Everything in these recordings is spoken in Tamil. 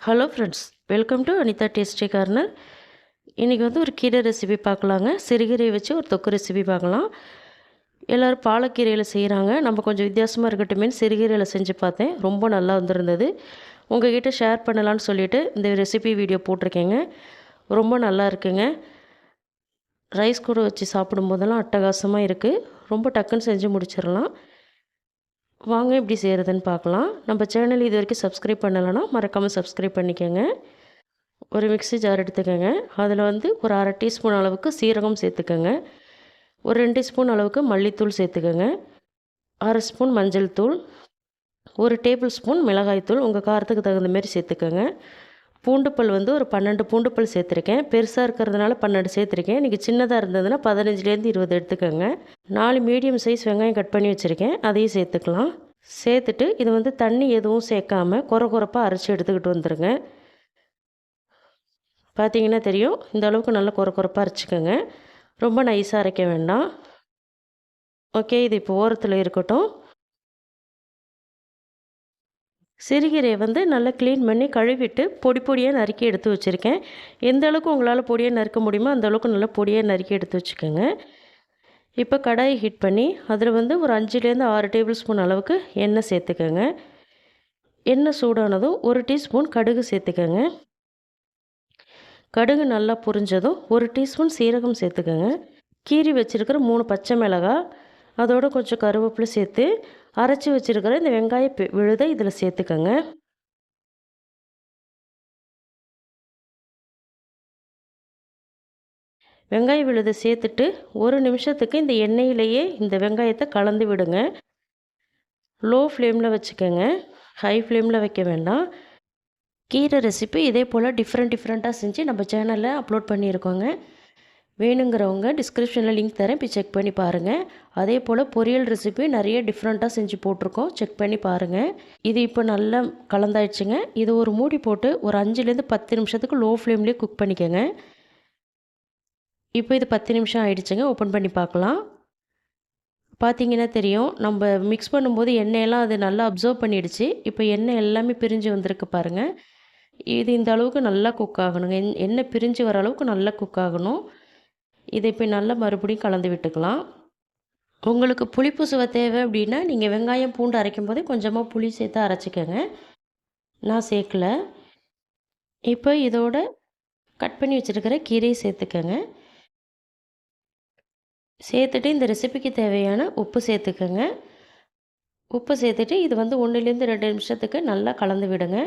Hello friends, welcome to Anitha tasty corner. இன்றைக்கி வந்து ஒரு கீரை ரெசிபி பார்க்கலாங்க. சிறுகீரையை வச்சு ஒரு தொக்கு ரெசிபி பார்க்கலாம். எல்லோரும் பாலக்கீரையில் செய்கிறாங்க. நம்ம கொஞ்சம் வித்தியாசமாக இருக்கட்டுமேனு சிறுகீரையில் செஞ்சு பார்த்தேன். ரொம்ப நல்லா வந்திருந்தது. உங்கள்கிட்ட ஷேர் பண்ணலான்னு சொல்லிவிட்டு இந்த ரெசிபி வீடியோ போட்டிருக்கேங்க. ரொம்ப நல்லா இருக்குங்க. ரைஸ் கூட வச்சு சாப்பிடும்போதெல்லாம் அட்டகாசமாக இருக்குது. ரொம்ப டக்குன்னு செஞ்சு முடிச்சிடலாம். வாங்க எப்படி செய்கிறதுன்னு பார்க்கலாம். நம்ம சேனல் இது வரைக்கும் சப்ஸ்கிரைப் பண்ணலைன்னா மறக்காமல் சப்ஸ்கிரைப் பண்ணிக்கோங்க. ஒரு மிக்ஸி ஜார் எடுத்துக்கோங்க. அதில் வந்து ஒரு அரை டீஸ்பூன் அளவுக்கு சீரகம் சேர்த்துக்கோங்க. ஒரு 2 ஸ்பூன் அளவுக்கு மல்லித்தூள் சேர்த்துக்கோங்க. அரை ஸ்பூன் மஞ்சள் தூள், ஒரு டேபிள் ஸ்பூன் மிளகாய்த்தூள் உங்கள் காரத்துக்கு தகுந்த மாரி சேர்த்துக்கோங்க. பூண்டுப்பல் வந்து ஒரு 12 பூண்டுப்பல் சேர்த்துருக்கேன். பெருசாக இருக்கிறதுனால 12 சேர்த்துருக்கேன். இன்றைக்கி சின்னதாக இருந்ததுன்னா 15லேருந்து 20 எடுத்துக்கோங்க. 4 மீடியம் சைஸ் வெங்காயம் கட் பண்ணி வச்சுருக்கேன். அதையும் சேர்த்துக்கலாம். சேர்த்துட்டு இது வந்து தண்ணி எதுவும் சேர்க்காமல் கொரப்பாக அரைச்சி எடுத்துக்கிட்டு வந்துடுங்க. பார்த்தீங்கன்னா தெரியும், இந்த அளவுக்கு நல்லா கொரப்பாக அரைச்சிக்கோங்க. ரொம்ப நைஸாக அரைக்க வேண்டாம். ஓகே, இது இப்போ ஓரத்தில் இருக்கட்டும். சிறுகீரையை வந்து நல்லா க்ளீன் பண்ணி கழுவிட்டு பொடியாக நறுக்கி எடுத்து வச்சுருக்கேன். எந்த அளவுக்கு உங்களால் பொடியாக நறுக்க முடியுமோ அந்த அளவுக்கு நல்லா பொடியாக நறுக்கி எடுத்து வச்சுக்கோங்க. இப்போ கடாயை ஹீட் பண்ணி அதில் வந்து ஒரு 5லேருந்து 6 டேபிள் ஸ்பூன் அளவுக்கு எண்ணெய் சேர்த்துக்கோங்க. எண்ணெய் சூடானதும் 1 டீஸ்பூன் கடுகு சேர்த்துக்கோங்க. கடுகு நல்லா பொரிஞ்சதும் 1 டீஸ்பூன் சீரகம் சேர்த்துக்கோங்க. கீரி வச்சுருக்கிற 3 பச்சை மிளகாய், அதோடு கொஞ்சம் கருவேப்பிலை சேர்த்து அரைச்சி வச்சுருக்கிற இந்த வெங்காய விழுதை இதில் சேர்த்துக்கோங்க. வெங்காய விழுதை சேர்த்துட்டு 1 நிமிஷத்துக்கு இந்த எண்ணெயிலேயே இந்த வெங்காயத்தை கலந்து விடுங்க. லோ ஃப்ளேமில் வச்சுக்கோங்க, ஹை ஃப்ளேமில் வைக்க வேண்டாம். கீரை ரெசிபி இதே போல் டிஃப்ரெண்ட்டாக செஞ்சு நம்ம சேனலில் அப்லோட் பண்ணியிருக்கோங்க. வேணுங்கிறவங்க டிஸ்கிரிப்ஷனில் லிங்க் தரேன், போய் செக் பண்ணி பாருங்கள். அதே போல் பொரியல் ரெசிபி நிறைய டிஃப்ரெண்ட்டாக செஞ்சு போட்டிருக்கோம், செக் பண்ணி பாருங்கள். இது இப்போ நல்லா கலந்தாயிடுச்சுங்க. இது ஒரு மூடி போட்டு ஒரு 5லேருந்து 10 நிமிஷத்துக்கு லோ ஃப்ளேம்லேயே குக் பண்ணிக்கோங்க. இப்போ இது 10 நிமிஷம் ஆயிடுச்சுங்க. ஓப்பன் பண்ணி பார்க்கலாம். பார்த்தீங்கன்னா தெரியும், நம்ம மிக்ஸ் பண்ணும்போது எண்ணெயெல்லாம் அது நல்லா அப்சர்வ் பண்ணிடுச்சு. இப்போ எண்ணெய் எல்லாமே பிரிஞ்சு வந்திருக்கு பாருங்கள். இது இந்த அளவுக்கு நல்லா குக் ஆகணுங்க. எண்ணெய் பிரிஞ்சு வர அளவுக்கு நல்லா குக் ஆகணும். இதை இப்போ நல்லா மறுபடியும் கலந்து விட்டுக்கலாம். உங்களுக்கு புளிப்பு சுவை தேவை அப்படின்னா நீங்கள் வெங்காயம் பூண்டு அரைக்கும் போதே கொஞ்சமாக புளி சேர்த்து அரைச்சிக்கோங்க. நான் சேர்க்கல. இப்போ இதோட கட் பண்ணி வச்சுருக்கிற கீரையை சேர்த்துக்கோங்க. சேர்த்துட்டு இந்த ரெசிபிக்கு தேவையான உப்பு சேர்த்துக்கோங்க. உப்பு சேர்த்துட்டு இது வந்து 1லேருந்து 2 நிமிஷத்துக்கு நல்லா கலந்து விடுங்க.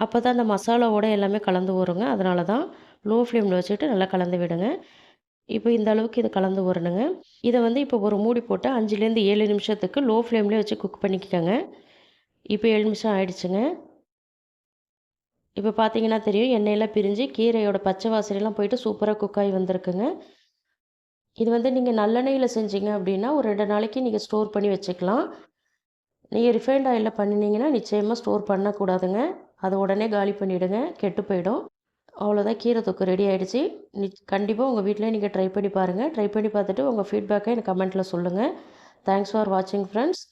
அப்போ தான் அந்த மசாலாவோட எல்லாமே கலந்து வருங்க. அதனால தான் லோ ஃப்ளேமில் வச்சுட்டு நல்லா கலந்து விடுங்க. இப்போ இந்த அளவுக்கு இது கலந்து வரணுங்க. இதை வந்து இப்போ ஒரு மூடி போட்டு 5லேருந்து 7 நிமிஷத்துக்கு லோ ஃப்ளேம்லேயே வச்சு குக் பண்ணிக்கோங்க. இப்போ 7 நிமிஷம் ஆயிடுச்சுங்க. இப்போ பார்த்தீங்கன்னா தெரியும், எண்ணெயெல்லாம் பிரிஞ்சு கீரையோட பச்சை வாசனைலாம் போயிட்டு சூப்பராக குக் ஆகி வந்திருக்குங்க. இது வந்து நீங்கள் நல்லெண்ணெயில் செஞ்சீங்க அப்படின்னா ஒரு 2 நாளைக்கு நீங்கள் ஸ்டோர் பண்ணி வச்சுக்கலாம். நீங்கள் ரிஃபைண்ட் ஆயிலில் பண்ணினீங்கன்னா நிச்சயமாக ஸ்டோர் பண்ணக்கூடாதுங்க. அதை உடனே காலி பண்ணிவிடுங்க, கெட்டு போயிடும். அவ்வளோதான், கீரை தொக்கு ரெடி ஆகிடுச்சு. கண்டிப்பாக உங்கள் வீட்டில் நீங்கள் ட்ரை பண்ணி பாருங்கள். ட்ரை பண்ணி பார்த்துட்டு உங்கள் ஃபீட்பேக்கை எனக்கு கமெண்ட்டில் சொல்லுங்கள். தேங்க்ஸ் ஃபார் வாட்சிங் ஃப்ரெண்ட்ஸ்.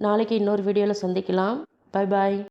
நாளைக்கு இன்னொரு வீடியோவில் சந்திக்கலாம். Bye bye.